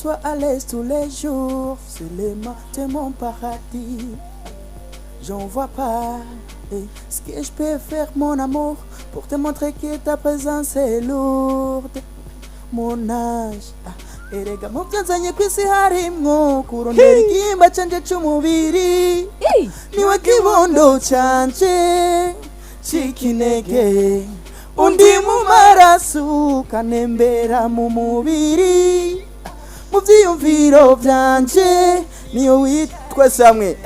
sois à l'aise tous les jours, c'est les mains de mon paradis. J'en vois pas ce que je peux faire, mon amour, pour te montrer que ta présence est lourde. Mon âge, erega mu byanzanye kwisi harimwo kurondera igihimba canje c'umubiri. Niwe kibondo canje cikinege, undi mu maraso kanembera mu mubiri, mu vyiyumviro vyanje niyo witwa samwe.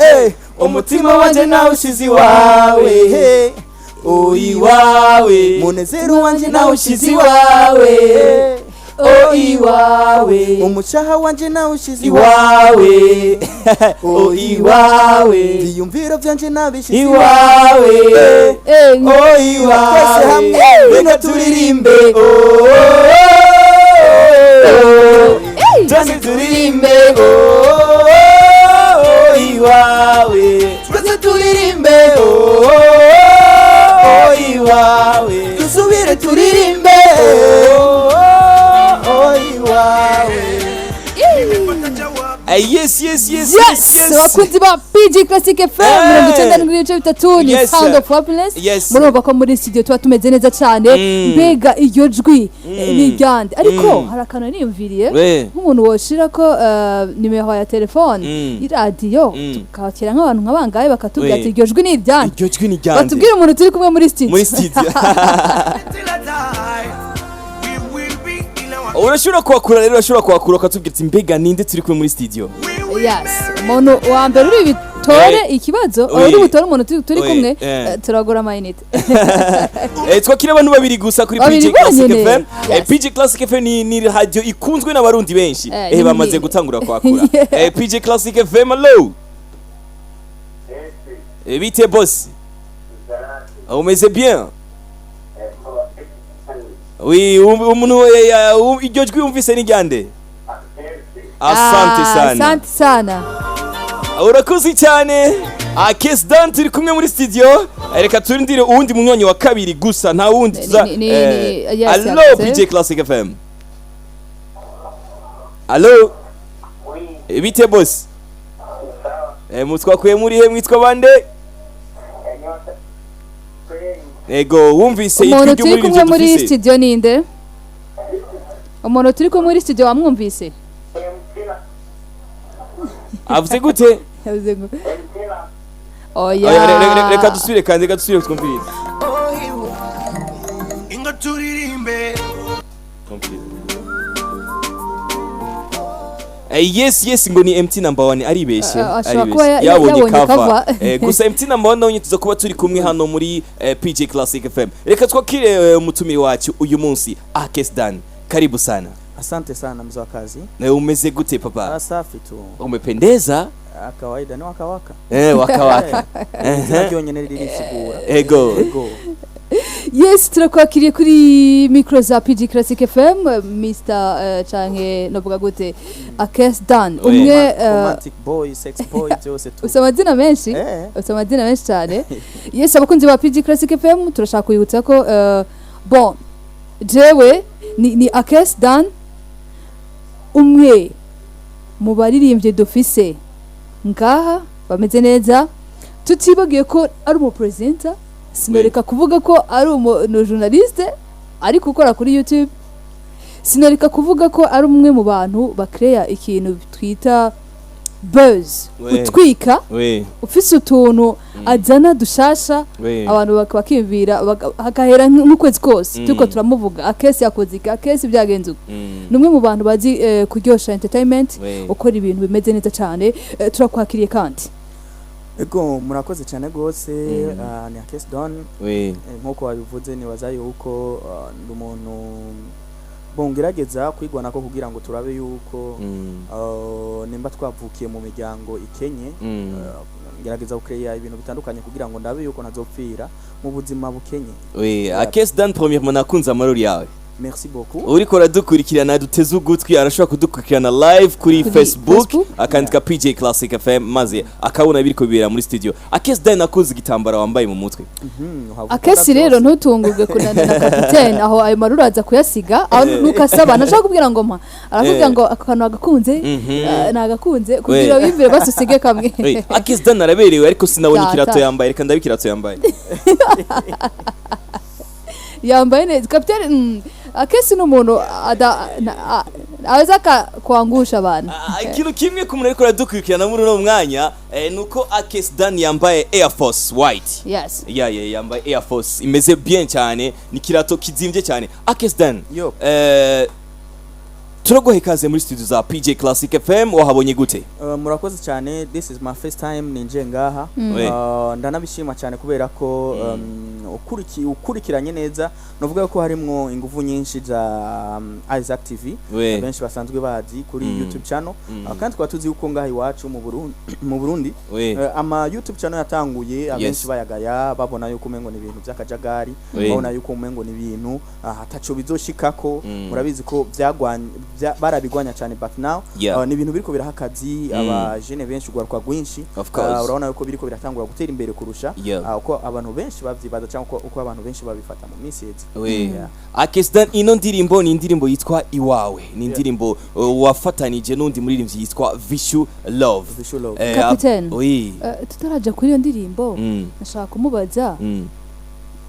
Umutima wanje nawushize iwawe, iwawe. Munezero wanje nawushize iwawe, iwawe. Umushaha wanje nawushize iwawe, iwawe. Vyiyumviro vyanje nabishize iwawe, iwawe. Twese hamwe reka turirimbe, twese turirimbe, iwawe. Twese turirimbe, iwawe. Dusubire turirimbe, iwawe. Yes, wakunzi ba PG Classic FM 93 ni Sound of Happiness. Murumva ko muri studio tuba tumeze neza cyane, mbega iyo jwi ni ryande, ariko harakana niyumviriye nk'umuntu woshira ko nimero ya telefone iradio tukakira nk'abantu nkabangaye bakatubwira ati iryo jwi ni ryande, iryo jwi ni ryande, batubwira umuntu turi kumwe muri studio. Urashobora kwakura rero, urashobora kwakura ukatubwira ati mbega ninde turi kumwe muri studio. Yes, umuntu wa mbere uri bitore ikibazo, uri butore umuntu turi kumwe, turagura amayinite. Twakira abantu babiri gusa kuri PG Classic FM. PG Classic FM ni radio ikunzwe n'abarundi benshi. Bamaze gutangura kwakura. PG Classic FM, hello. Bite boss? Umeze bien? Oui, umuntu iryo jwi yumvise ni ryande? Asante sana. Asante sana. Urakoze cyane. Akes Don turi kumwe muri studio. Reka turindire uwundi munyonyi wa kabiri gusa, nta wundi tuza. Hello PG Classic FM. Hello. Bite boss? Mutwakuye muri he, mwitwa bande? Ego, wumvise umuntu turi kumwe muri studio ninde? Umuntu turi kumwe muri studio wamwumvise? Avuze gute? Avuze gute? Oya. Reka dusubire kandi reka dusubire twumvire. Ingo turirimbe. Yes ngo ni MT number 1 aribeshe, yabonye cover. Gusa MT number 1 nawe tuza kuba turi kumwe hano muri PG Classic FM. Reka twakire mutumire wacu uyu munsi Akes Don. Karibu sana. Asante sana mzee wa kazi. Umeze gute papa? Safi tu. Umependeza? Kawaida ni wakawaka. Wakawaka. Ndio nyene lilisigura. Ego. Yes, turakwakiriye kuri micro za PG Classic FM, Mr. Canke novuga gute Akes Don. Umwe romantic boy, sex boy byose tu. Usamadina menshi? Usamadina menshi cyane. Yes, abakunzi ba PG Classic FM turashaka kuyibutsa ko bon, jewe ni Akes Don, umwe mu baririmbye dufise ngaha bameze neza, tutibagiye ko ari umu presenter. Sinoreka kuvuga ko ari umu journaliste ariko ukora kuri YouTube. Sinoreka kuvuga ko ari umwe mu bantu bakreya ikintu twita buzz, utwika, ufise utuntu azana dushasha, abantu bakimvira hakahera nk'ukwezi kose tuko turamuvuga. Akes yakoze iki, Akes byagenze uko. Numwe mu bantu bazi kuryosha entertainment, ukora ibintu bimeze neza cyane. Turakwakiriye kandi. Ego murakoze cyane gose. Ni Akes Don. Nkuko wabivuze nibaza yuko umuntu bongerageza kwigwana ko kugira ngo turabe yuko nimba twavukiye mu miryango ikenye, ngerageza ukreya ibintu bitandukanye kugira ngo ndabe yuko nazopfira mu buzima bukenye. Akes Don, premièrement nakunze amarori yawe. merci beaucoup. uriko radukurikirana duteze ugutwi arashobora kudukurikirana live kuri Facebook akandika PJ Classic FM maze akabona biriko bibera muri studio. Akes Don nakuze igitambara wambaye mu mutwe. Akesi rero ntutungurwe kunana na kapitene aho ayo maruru aza kuyasiga aho nukasaba nashaka kubwira ngo mpa arakubwira ngo akantu agakunze nagakunze kugira wimvire basusige kamwe. Akes Don araberewe ariko sinabonye ikirato yambaye reka ndabikirato yambaye. Yambaye neza kapitene Akesi n'umuntu aweza kuangusha abantu. Ikintu kimwe ku muntu ariko radukurikirana muri uno mwanya nuko Akes Don yambaye Air Force White. Yes. Yambaye Air Force imeze bien cyane ni kirato kizimvye cyane. Akes Don turagohe kaze muri studio za PJ Classic FM wahabonye gute? Murakoze cyane, this is my first time ninje ngaha. Ndanabishima cyane kubera ko ukurikiranye neza novuga ko harimo ingufu nyinshi za Isaac TV benshi basanzwe bazi kuri YouTube channel kandi twatuzi uko ngaha iwacu mu Burundi ama YouTube channel yatanguye abenshi bayagaya babona yuko umengo ni ibintu by'akajagari babona yuko umengo ni ibintu hatacho bizoshikako murabizi ko byagwanye barabigwanya cyane but now ni ibintu biriko birahakazi aba jeune benshi ugwaruka gwinshi urabona yuko biriko biratangura gutera imbere kurusha uko abantu benshi bavyibaza cyangwa uko abantu benshi babifata mu misezi. Akes Don ino ndirimbo ni indirimbo yitwa Iwawe ni indirimbo wafatanije n'undi muririmbyi yitwa Vishu Love. Kapitene tutaraja kuri iyo ndirimbo nashaka kumubaza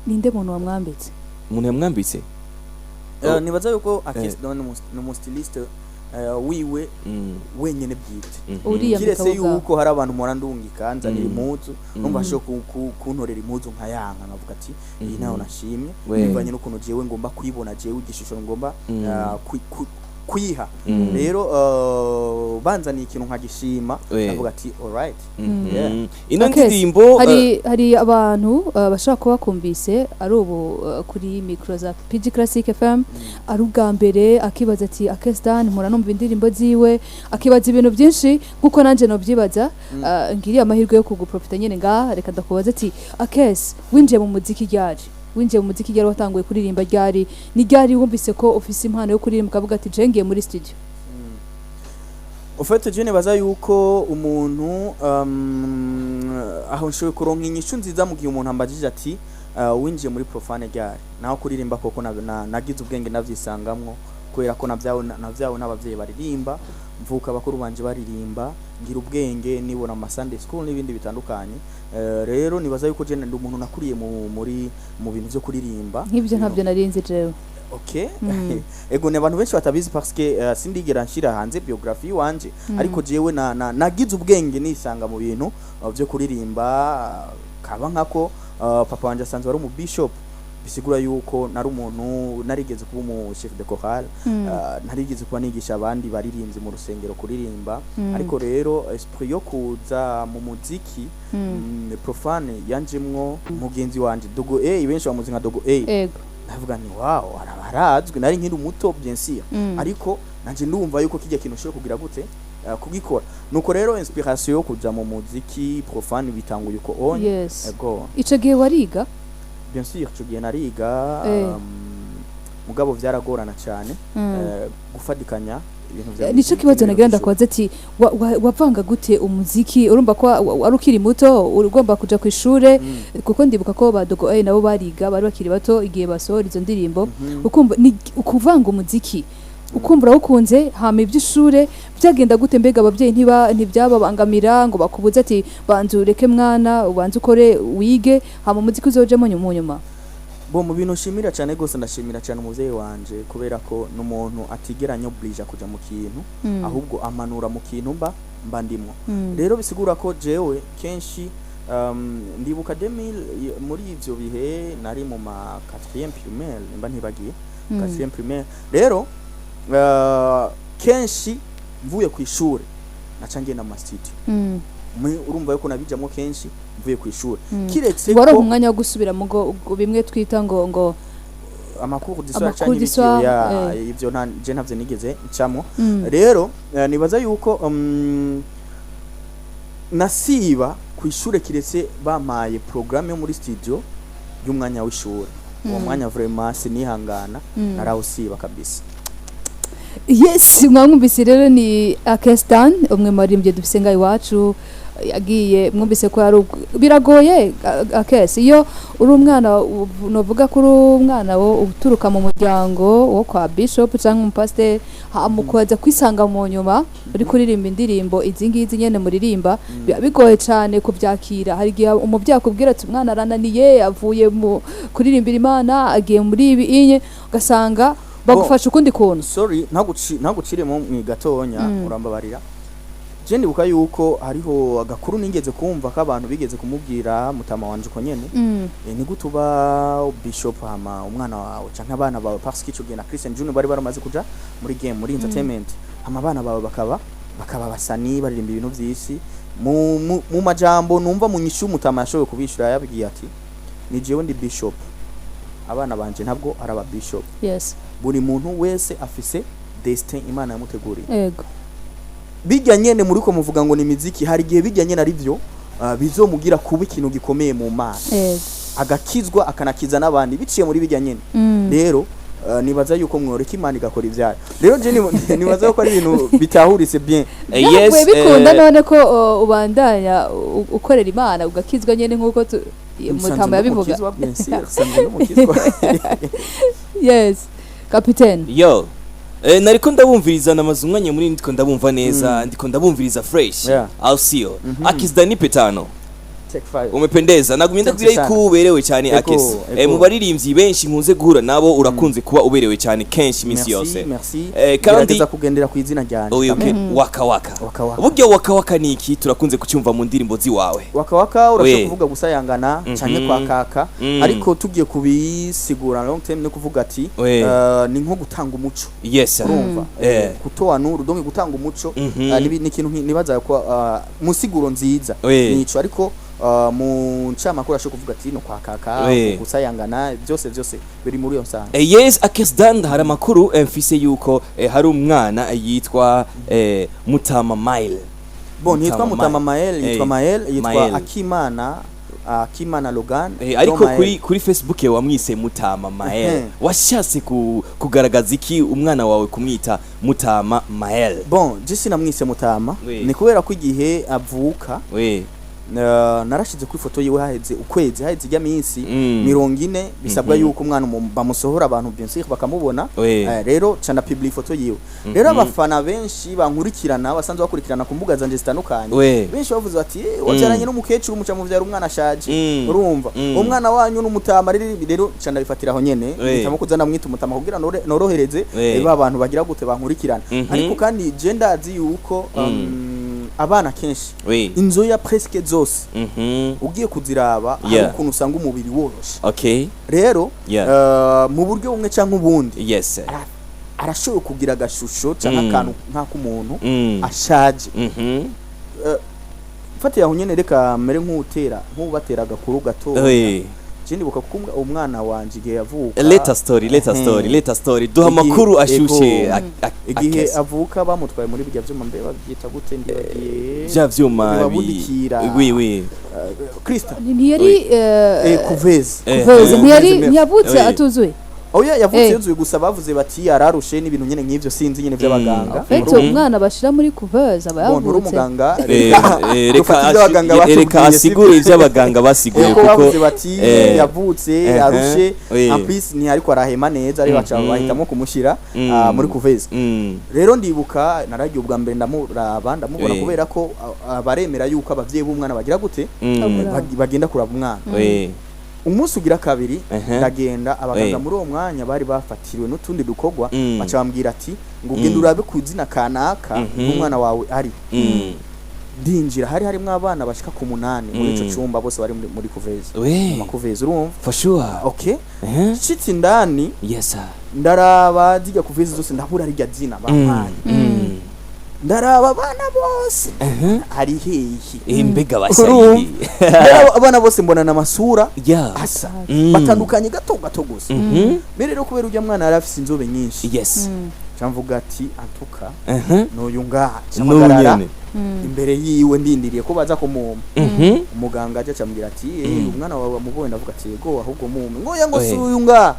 ninde muntu wamwambitse? Umuntu yamwambitse nibaza yuko Akes Don no mustiliste wiwe wenyene bwite kirese yuko hari abantu morandungi kanza ni impuzu numva sho kuntorera impuzu nkayanga navuga ati iyi nayo nashimye bivanye no kuno jewe ngomba kwibona jewe igishusho ngomba kuyiha rero banzaniye ikintu nkagishima navuga ati alright ino ndirimbo hari abantu bashaka kuba kumvise ari ubu kuri micro za PG Classic FM ari ubwa mbere akibaza ati Akes Don mpora numva indirimbo ziwe akibaza ibintu byinshi nkuko nanje no byibaza ngiriye amahirwe yo kuguprofita nyene nga reka ndakubaza ati Akes winje mu muziki ryari watanguye kuririmba ryari ni ryari wumvise ko ofisi impano yo kuririmba kavuga ati jengiye muri studio? Ufite jene baza yuko umuntu aho nshoye kuronka inyishu nziza mu gihe umuntu ambajije ati winjiye muri profane ryari naho kuririmba koko nagize ubwenge navyisangamwo kubera ko navyawo n'abavyeyi baririmba mvuka bakuru banje baririmba ngira ubwenge nibona ama Sunday school n'ibindi bitandukanye rero nibaza yuko je ndi umuntu nakuriye mu bintu byo kuririmba nk'ibyo ntabyo narinzi jewe. Okay. Ego ne abantu benshi batabizi parce que sindigera nshira hanze biography wanje ariko jewe nagize ubwenge nisanga mu bintu byo kuririmba kaba nkako papa wanje asanzwe ari mu bishop bisigura yuko nari umuntu narigeze kuba mu chef de chorale narigeze kuba nigisha abandi baririmbyi mu rusengero kuririmba ariko rero esprit yo kuza mu muziki profane yanjemwo mugenzi wanje Dogo benshi bamuzi nka Dogo navuga ni wow arabarazwe nari nkiri umuto bien sûr ariko nanje ndumva yuko kijya kintu cyo kugira gute kugikora nuko rero inspiration yo kuja mu muziki profane bitanguye uko on ego ico gihe wariga bien sûr ico gihe nariga mugabo vyaragorana cyane gufadikanya nico kibazo nagira ndakoze ati wavanga gute umuziki urumva ko ari ukiri muto ugomba kuja ku ishure kuko ndibuka ko badogo nabo bariga bari bakiri bato igihe basohora izo ndirimbo ukumva ukuvanga umuziki ukumbura ukunze hama iby'ishure byagenda gute mbega abavyeyi ntibyababangamira ngo bakubuze ati banzureke mwana ubanze ukore wige hama umuziki uzoje mu nyuma? Bo mu bintu shimira cyane gose ndashimira cyane umuvyeyi wanje kubera ko n'umuntu atigeranya oblige kuja mu kintu ahubwo amanura mu kintu mba ndimo rero bisigura ko jewe kenshi ndibuka 2000 muri ivyo bihe nari mu ma 4e primaire mba ntibagiye 4e primaire rero kenshi mvuye ku ishure nacangiye na studio urumva yuko nabijamo kenshi mvuye ku ishure kiretse ko wari umwanya wo gusubira mu bimwe twita ngo amakuru diswa ivyo je ntavye nigeze ncamo rero nibaza yuko nasiba ku ishure kiretse bamaye programme yo muri studio y'umwanya w'ishure uwo mwanya vraiment sinihangana narawusiba kabisa. Yes, mwumvise rero ni Akes Don, umwe mu baririmbyi dufise ngaho iwacu, yagiye mwumvise ko ari biragoye Akes, iyo uri umwana novuga ko uri umwana wo uturuka mu muryango wo kwa bishop cyangwa umupasteur, mukoza kwisanga mu nyuma uri kuririmba indirimbo izingizi nyene muririmba, bigoye cyane kubyakira. Hari gihe umuvyayi akubwira ati umwana arananiye, avuye mu kuririmbira Imana agiye muri ibi inye, ugasanga bagufasha ukundi kuntu. Sorry, ntaguciremo mwigatonya urambabarira. Je ndibuka yuko hariho agakuru ningeze kumva ko abantu bigeze kumubwira mutama wanje ko nyene ni gutuba bishop hama umwana wawe canke abana bawe parce que cyo na Christian Junior bari baramaze kuja muri game muri entertainment, hama abana bawe bakaba basani baririmba ibintu vyisi mu majambo numva mu nyishu mutama yashoboye kubishura yabwiye ati ni jewe ndi bishop, abana banje ntabwo araba bishop. Yes, buri muntu wese afise destin Imana yamuteguriye. Yego, bijya nyene muri ko muvuga ngo ni muziki, hari gihe bijya nyene ari byo bizomugira kuba ikintu gikomeye mu Mana. Yego, agakizwa akanakiza n'abandi biciye muri bijya nyene. Rero nibaza yuko mworeka Imana igakora ivyayo. Rero je nibaza ko ari ibintu bitahurise bien. Yes, bikunda none ko ubandanya ukorera Imana ugakizwa nyene nkuko mutamba yabivuga. Yes, Captain. Yo, nariko ndabumviriza namaze umwanya muri ndiko ndabumva neza, ndiko ndabumviriza fresh. I'll see you. Akes Don petano. Umependeza, nagumye ndabwira yuko uberewe cyane Akes. Mu baririmbyi benshi nkunze guhura nabo urakunze kuba uberewe cyane kenshi misi yose. Merci. Kandi kugendera ku izina ryanje. Okay, waka. Buryo waka ni iki turakunze kucyumva mu ndirimbo ziwawe? Waka urashaka kuvuga gusayangana cyane kwa kaka, ariko tugiye kubisigura long time no kuvuga ati ni nko gutanga umuco. Yes, urumva. Kutoa nuru donke gutanga umuco ni ikintu nibaza ko musiguro nziza nico, ariko mu ncyamakuru ashobora kuvuga ati no kwa kaka gusayangana byose biri muri yo nsanga. Yes, Akes Don hari amakuru mfise yuko hari umwana yitwa Mutama Mael. Bon, yitwa Mutama Mael, yitwa Akimana Logan. Ariko kuri Facebook wamwise Mutama Mael. Washatse kugaragaza iki umwana wawe kumwita Mutama Mael? Bon, je sinamwise Mutama, ni kubera ko igihe avuka narashize ku ifoto yiwe haheze ukwezi haheze ijya minsi 40 bisabwa yuko umwana bamusohora abantu byinshi bakamubona. Rero cana public ifoto yiwe. Rero abafana benshi bankurikirana basanzwe bakurikirana ku mbuga zanje zitandukanye, benshi bavuze ati wabyaranye n'umukecuru muca muvyara umwana ashaje, urumva umwana wanyu n'umutama. Rero cana bifatira aho nyene bitamo kuzana mwita umutama kugira norohereze abantu bagira gute bankurikirana. Ariko kandi je ndazi yuko abana kenshi inzoya presque zose ugiye kuziraba hari ukuntu usanga umubiri woroshe. Okay, rero mu buryo bumwe cyangwa ubundi yes arashoboye kugira agashusho cyangwa akantu nk'akumuntu ashaje. Fatiye aho nyene reka mere nk'ubatera agakuru gato. Je ndibuka kukumwa umwana wanje igihe yavuka. Let us story duha makuru ashushe. Igihe avuka bamutwaye muri bijya vyuma mbe babyita gute ndibagiye bya vyuma Krista ntiyari kuveze ntiyavutse atuzuye. Oya yavutse yuzuye gusa bavuze bati yararushe n'ibintu nyene nk'ivyo sinzi nyene by'abaganga. Fete umwana bashira muri kuveze abayavutse. Bon umuganga reka asigure iby'abaganga basiguye kuko bavuze bati yavutse arushe apisi ni ariko arahema neza ari baca bahitamo kumushira muri kuveze. Rero ndibuka naragiye ubwa mbere ndamubona kubera ko baremera yuko abavyeyi b'umwana bagira gute bagenda kuraba umwana. Umunsi ugira kabiri ndagenda abaganga muri uwo mwanya bari bafatiriwe n'utundi dukogwa baca bambwira ati ngo ugende urabe ku izina kanaka n'umwana wawe ari. Ndinjira harimo abana bashika ku 8 muri ico cyumba bose bari muri kuveze makuveze urumva for sure. Okay, shitsi ndani. Yes sir, ndaraba dijya kuveze zose ndabura rijya zina bampaye. Ndaraba abana bose hari hehe mbega bashayi abana bose mbona na masura asa batandukanye gato gusa. Mbere rero kubera ujya mwana yari afise inzobe nyinshi. Yes, camvuga ati antuka n'uyu ngaha camagarara imbere yiwe ndindiriye ko baza kumuma umuganga aje acambwira ati umwana wawe amubonye ndavuga ati yego ahubwo mume ngoya ngo suyu ngaha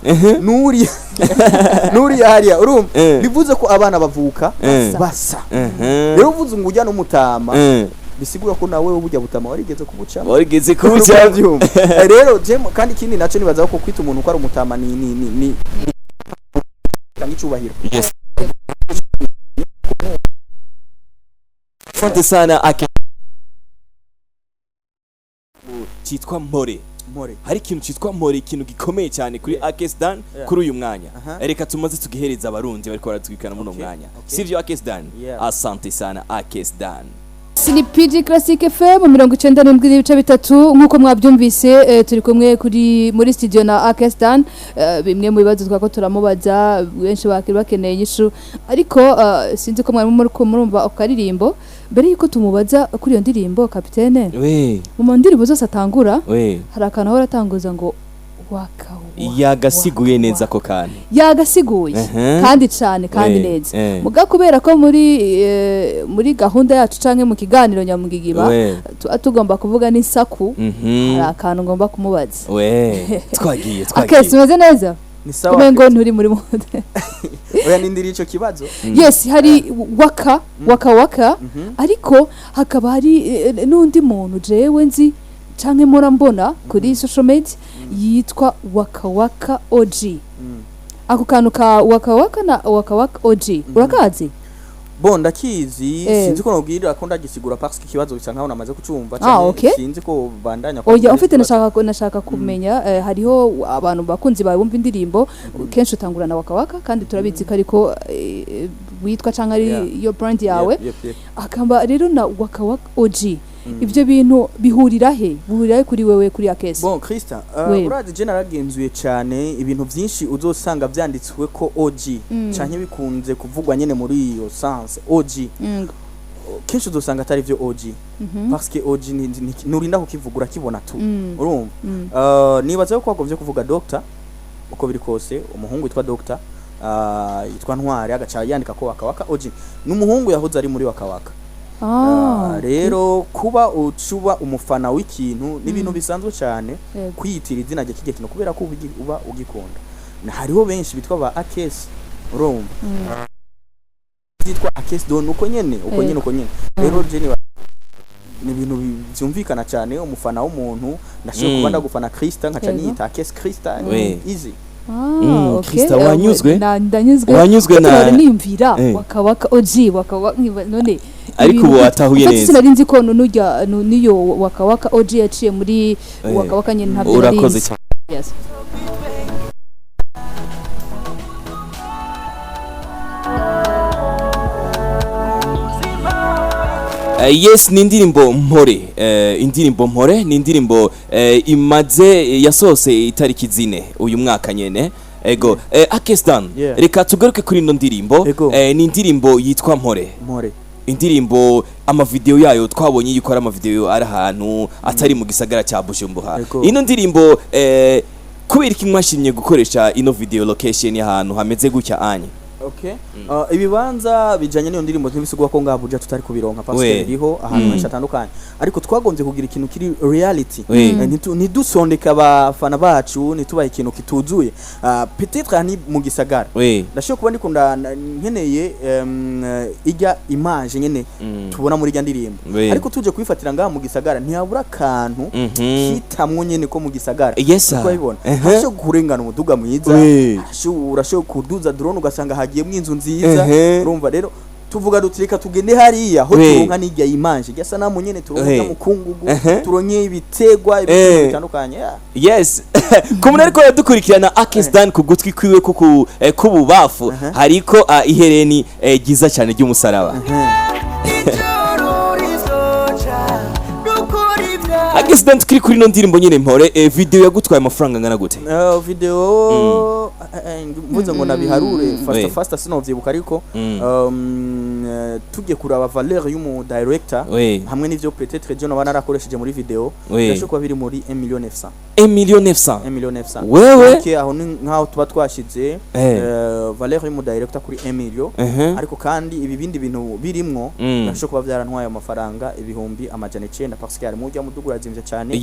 nuri hariya urumva bivuze ko abana bavuka basa rero uvuze ngo ujya n'umutama bisigura ko nawe ubujya butama warigeze kubucamo rero kandi ikindi naco nibaza ko kwita umuntu ko ari umutama ni icubahiro. Yes. Asante sana cyitwa mpore. Hari ikintu cyitwa mpore, ikintu gikomeye cyane kuri Akes Don kuri uyu mwanya. Reka tumaze tugihereza abarundi bariko baratwikana muno mwanya. Sivyo Akes Don? Asante sana Akes Don. Sini PG Classic FM 97.3 nkuko mwabyumvise turi kumwe kuri muri studio na Akes Don. Bimwe mu bibazo twako turamubaza benshi bakiri bakeneye inyishu ariko sinzi ko mwari murumva akaririmbo mbere yuko tumubaza kuri iyo ndirimbo kapitene mu ndirimbo zose atangura hari akantu aho ratanguza ngo wakawa yagasiguye neza ko kandi yagasiguye kandi cyane kandi neza muga kubera ko muri gahunda yacu canke mu kiganiro nyamugigiba tugomba kuvuga n'insaku hari akantu ngomba kumubaza twagiye Akes umeze neza ni sawa kumengo nturi muri mode oya nindiri ico kibazo yes hari waka ariko hakaba hari n'undi muntu jewe nzi canke mora mbona kuri social media yitwa waka OG ako kantu ka waka na waka OG urakazi bon ndakizi sinzi ko nobwira ko ndagisigura parce que kibazo bisa nkaho namaze kucumva cyane sinzi ko bandanya ko oya ufite nashaka kumenya hariho abantu bakunzi bawe bumva indirimbo kenshi utangurana waka kandi turabizi ko ariko witwa canke ari yo brand yawe akamba rero na waka OG ibyo bintu bihurira kuri wewe kuri Akes bon Christa urazi je naragenzuye cyane ibintu byinshi uzosanga byanditswe ko OG canke bikunze kuvugwa nyene muri iyo sense OG kenshi uzosanga atari byo OG parce que OG nurinda kukivugura kibona tu urumva nibaza ko agovye kuvuga doctor uko biri kose umuhungu witwa doctor yitwa Ntwari agaca yandika ko waka OG n'umuhungu yahoze ari muri waka rero kuba ucuba umufana w'ikintu n'ibintu bisanzwe cyane kwiyitira izina rya kige kintu kubera ko uba ugikunda na hariho benshi bitwa ba Akes urumva bitwa Akes Don uko nyene rero je ni ibintu byumvikana cyane umufana w'umuntu ndashaka kuba ndagufana Christa nkaca niyita Akes Christa easy Christa wanyuzwe na nimvira waka OG none ariko ubu atahuye neza sinarinzi ko niyo waka OG yaciye muri waka nyene ntabyo urakoze cyane yes yes ni indirimbo mpore ni indirimbo imaze yasose itariki zine uyu mwaka nyene ego Akes Don reka tugaruke kuri ino ndirimbo ni indirimbo yitwa mpore indirimbo amavideo yayo twabonye yuko ari amavideo ari ahantu atari mu gisagara cya Bujumbura ino ndirimbo kubera iki mwashimye gukoresha ino video location y'ahantu hameze gutya anye ibibanza bijanye n'iyo ndirimbo ntibisigwa ko ngabuja tutari kubironka parce que biriho ahantu henshi atandukanye ariko twagombye kugira ikintu kiri reality ntidusondeka abafana bacu ntitubaye ikintu kituzuye peut-être ni mu gisagara ndashobora kuba ndikunda nkeneye ijya image nyene tubona muri ijya ndirimbo ariko tuje kwifatira ngaha mu gisagara ntiyabura akantu kitamwo nyene ko mu gisagara twabibona ashobora kurengana umuduga mwiza urashobora kuduza drone ugasanga hagiye mwinzu nziza urumva rero tuvuga dutireka tugende hariya ho turonka n'ijya imanje gasa namu nyene turonka mukungugu turonye ibitegwa ibintu bitandukanye yes kumuna ariko yadukurikirana Akes Don kugutwi kwiwe kububafu hariko ihereni giza cyane ry'umusaraba Akes Don tukiri kuri no ndirimbo nyene mpore video yagutwaye amafaranga ngana gute video mvuze ngo nabiharure fast sinovyibuka ariko tujye kuraba valeur y'umu director hamwe n'ivyo peut-être je nabana narakoresheje muri video yashobora biri muri 1,900,000 1,900,000 wewe aho nkaho tuba twashize valeur y'umu director kuri 1 million ariko kandi ibi bindi bintu birimwo yashobora byarantwaye amafaranga ibihumbi amajana 9 parce que harimo ujya mudugura zimvye cyane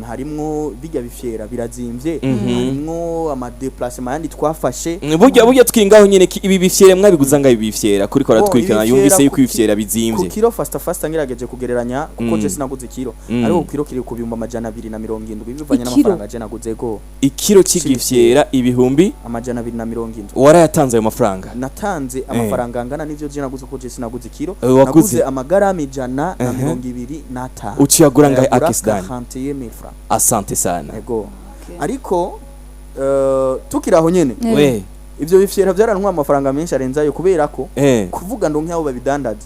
harimwo bijya bifyera birazimvye harimwo ama déplacement yandi twafashe burya twingaho nyene ibi bifyera mwabiguza nga ibi bifyera kuri kora twikana yumvise yuko ibifyera bizimvye ku kilo fast ngirageje kugereranya kuko je sinaguze kilo ariko ku kilo kiri ku bihumbi amajana 270 bivanye n'amafaranga je naguze go ikiro c'igifyera ibihumbi amajana 270 warayatanze ayo mafaranga natanze amafaranga angana n'ivyo je naguze ko je sinaguze kilo naguze amagarami 125 uciyagura ngahe Akes Don 41,000 francs asante sana ego ariko tukiraho nyene ivyo bifyera byarantwa amafaranga menshi arenzayo kubera ko kuvuga ndo nk'aho babidandaza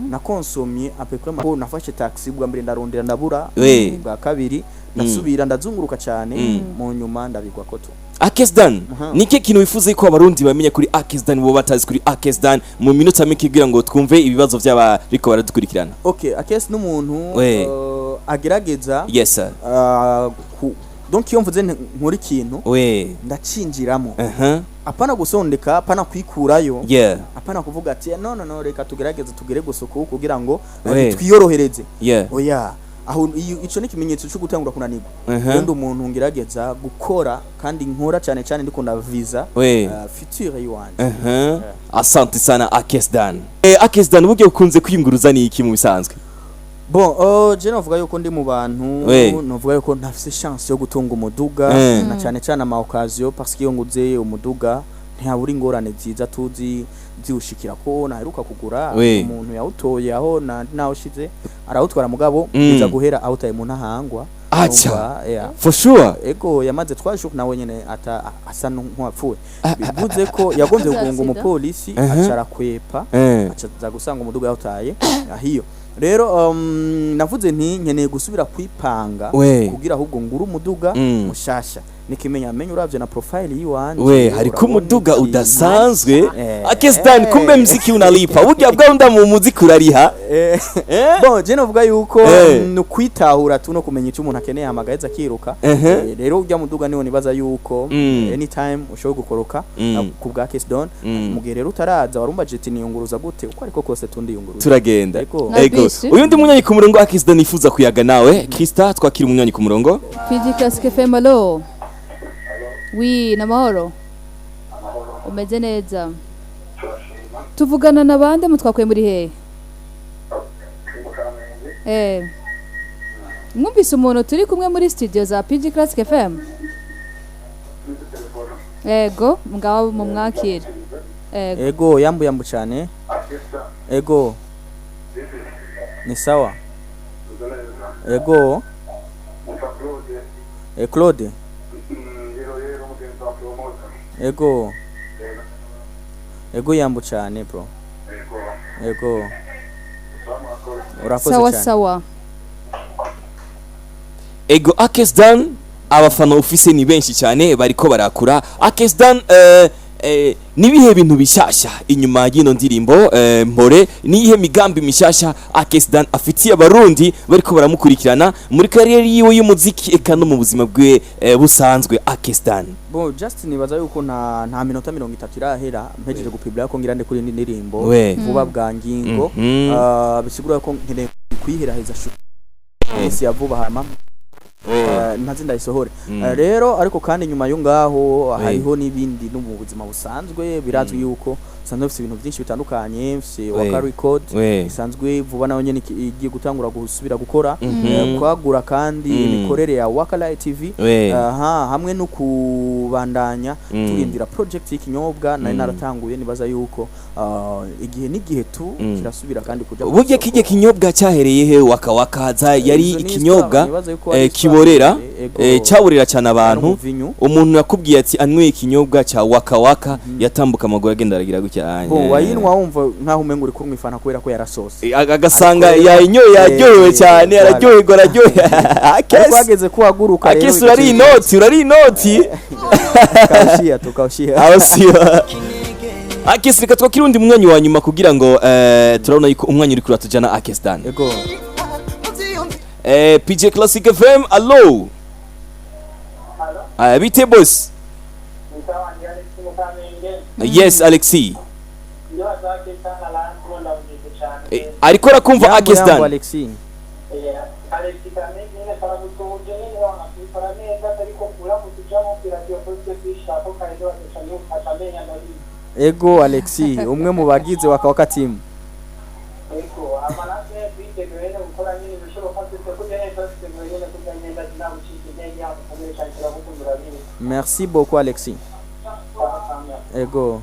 na consommer à peu près ko nafashe taxi bwa mbere ndarondera ndabura bwa kabiri nasubira ndazunguruka cyane mu nyuma ndabigwa ko to Akes Don nike kintu wifuza ko abarundi bamenye kuri Akes Don bo batazi kuri Akes Don mu minota mike kugira ngo twumve ibibazo by'aba riko baradukurikirana Akes n'umuntu agerageza yes sir donc iyo mvuze nkuri kintu ndacinjiramo apana gusondeka apana kwikurayo apana kuvuga ati no reka tugerageze tugere gusuku kugira ngo twiyorohereze oya aho ico n'ikimenyetso cyo gutangura kunanirwa kandi umuntu ngerageza gukora kandi nkora cyane cyane ndikunda visa future yiwanje asante sana Akes Don Akes Don buryo ukunze kwiyunguruza ni iki mu bisanzwe bon je novuga yuko ndi mu bantu novuga yuko ntafise chance yo gutunga umuduga na cyane cyane ama occasion parce que iyo nguze umuduga ntaburi ngorane nziza tuzi ziushikira ko naheruka kugura umuntu yawutoye aho naho shize arawutwara mugabo biza guhera awutaye mu ntahangwa acha for sure ego yamaze twashuka nawe nyene asa nk'uwapfuye bivuze ko yagonze kugunga umupolisi acara kwepa acaza gusanga umuduga yawutaye ahiyo rero navuze nti nkeneye gusubira kwipanga kugira ahubwo ngura umuduga mushasha nikimenya amenye uravye na profile yiwanje hariko umuduga udasanzwe Akes Don kumbe muziki unalipa burya bwa mu muziki urariha bon je novuga yuko no kwitahura tu no kumenya icyo umuntu akeneye amagaheza akiruka rero urya muduga niho nibaza yuko anytime ushobora gukoroka ku bwa Akes Don mugihe rero utaraza warumva jeti niyunguruza gute uko ariko kose tundi yunguruza turagenda ego uyu ndi munyanyi ku murongo Akes Don ifuza kuyaga nawe Krista twakira umunyanyi ku murongo PG Classic FM alo oui namahoro umeze neza tuvugana nabande mutwakwe muri mwumvise umuntu turi kumwe muri studio za PG Classic FM ego mugabo mu mwakira ego yambu cyane ego ni sawa ego Claude ego yambu cyane bro ego urakoze cyane sawa ego Akes Don abafana ufise ni benshi cyane bariko barakura Akes Don nibihe bintu bishasha inyuma y'ino ndirimbo mpore nihe migambi mishasha Akes Don afitiye abarundi bariko baramukurikirana muri career yiwe y'umuziki eka no mu buzima bwe busanzwe Akes Don bon just nibaza yuko nta minota 30 irahera mpejeje gupublika ko ngira ndekuri indirimbo vuba bwa ngingo bisigura ko nkene kwihiraheza isi ya vuba hama ntazi ndayisohore rero ariko kandi nyuma yo ngaho hariho nibindi no mu buzima busanzwe birazwi yuko sanzwe bifite ibintu byinshi bitandukanye bifite waka record isanzwe vuba nayo nyene igiye gutangura gusubira gukora kwagura kandi imikorere ya Waka Live TV hamwe no kubandanya turindira project y'ikinyobwa nari naratanguye nibaza yuko igihe n'igihe tu kirasubira kandi kuja burya kije kinyobwa cyahereye he waka wakaza yari ikinyobwa kiborera cyaburira cyane abantu umuntu yakubwiye ati anyweye ikinyobwa cya waka waka yatambuka amaguru agenda aragira gutya wayinwa wumva nkaho umenga uri kumwifana kubera ko yarasose agasanga yayinyoye yaryohewe cyane araryoherwa ariko ageze kuhaguruka rero Akes urari inoti tukawushia Akes reka twakira undi mwanya wa nyuma kugira ngo turabona yuko umwanya uri kuratujana Akes Don yego PJ Classic FM allo bite boss yes Alexi ariko rakumva Akes Don Alexi ego Alexi umwe mu bagize wakawaka team merci beaucoup Alexi ego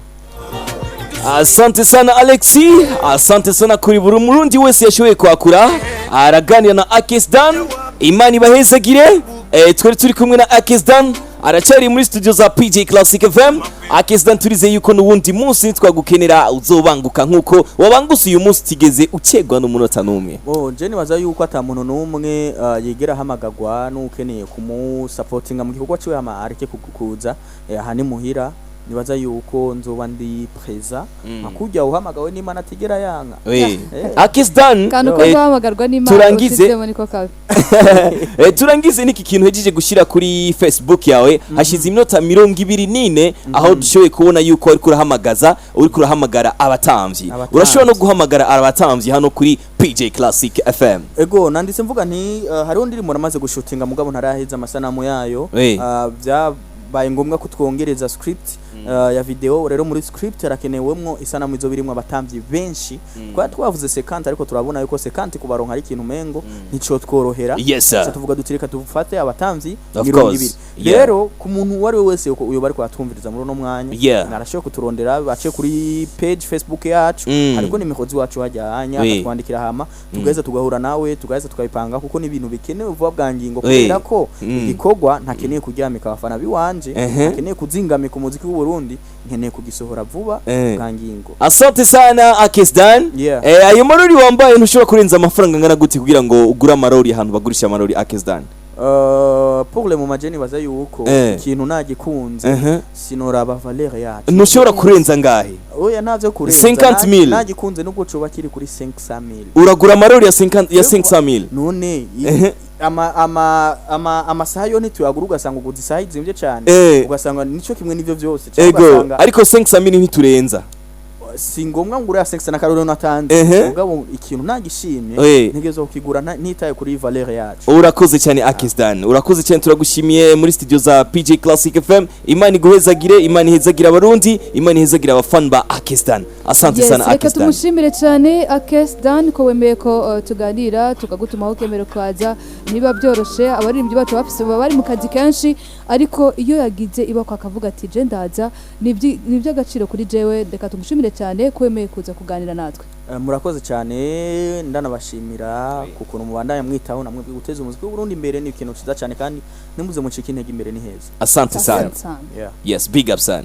asante sana Alexi asante sana kuri buri murundi wese yashoboye kwakura araganira na Akes Don imani bahezagire twari turi kumwe na Akes Don aracari muri studio za PJ Classic FM Akes Don turize yuko nubundi munsi twagukenera uzobanguka nkuko wabanguse uyu munsi tigeze ukegwa n'umunota numwe je nibaza yuko atamuntu numwe yegera hamagagwa n'ukeneye kumusupportinga mu gikorwa cyo yama areke kukuza hani muhira nibaza yuko nzoba ndi preza akujya uhamagawe n'Imana tigera yanga Akes Don kandi uko uhamagarwa n'Imana turangize niko kabi turangize niki kintu hejeje gushira kuri Facebook yawe hashize iminota 24 aho dushoboye kubona yuko ari kurahamagaza uri kurahamagara abatamvyi urashobora no guhamagara abatamvyi hano kuri PJ Classic FM ego nanditse mvuga nti hari ndirimbo namaze gushutinga mugabo ntaraheza amasanamu yayo baye ngombwa kutwongereza script ya video rero muri script yarakenewemwo isanamu izo birimo abatamvyi benshi kwa twavuze 50 ariko turabona yuko 50 kubaronka ari ikintu mengo nico tworohera tuvuga dutireka tufate abatamvyi 200 rero ku muntu wari wese uyo bari kwatumviriza muri no mwanya narashoye kuturondera bace kuri page Facebook yacu ariko n'imihozi wacu hajyanya atwandikira hama tugaheza tugahura nawe tugaheza tukabipanga kuko ni ibintu bikenewe vuba bwangingo kubera ko igikorwa ntakeneye kuryamika abafana biwanje ntakeneye kuzingamika umuziki w'Uburundi nkeneye kugisohora vuba bwangingo asante sana Akes Don ayo marori wambaye ntushobora kurenza amafaranga ngana gute kugira ngo ugura amarori ahantu bagurisha amarori Akes Don pour le moment jeni baza yuko ikintu nagikunze sinoraba valeur yacu ntushobora kurenza ngahe oya navyo kurenza 50000 nagikunze nubwo coba kiri kuri 500000 uragura amarori ya 500000 none amasaha yo ntituyagura ugasanga uguze isaha izimvye cyane ugasanga nico kimwe n'ivyo byose ariko 500000 ntiturenza singombwa ngura 6 na karoro natanze ugabo ikintu nagishimye ntegezo kukigura nitaye kuri valeur yacu urakoze cyane Akes Don urakoze cyane turagushimiye muri studio za PJ Classic FM imani guhezagire imani hezagira abarundi imani hezagira abafan ba Akes Don asante sana Akes Don tumushimire cyane Akes Don ko wemeye ko tuganira tukagutuma ukemera kwaza niba byoroshe abaririmbyi bacu bafise bari mu kazi kenshi ariko iyo yagize iba kwa kavuga ati je ndaza nibyo agaciro kuri jewe reka tumushimire cyane ko wemeye kuza kuganira natwe murakoze cyane ndanabashimira kuko mubandanya mwitaho namwe guteza umuziki w'Uburundi imbere ni ikintu ciza cyane kandi nimuze mucika intege imbere ni heza asante sana yes big up sana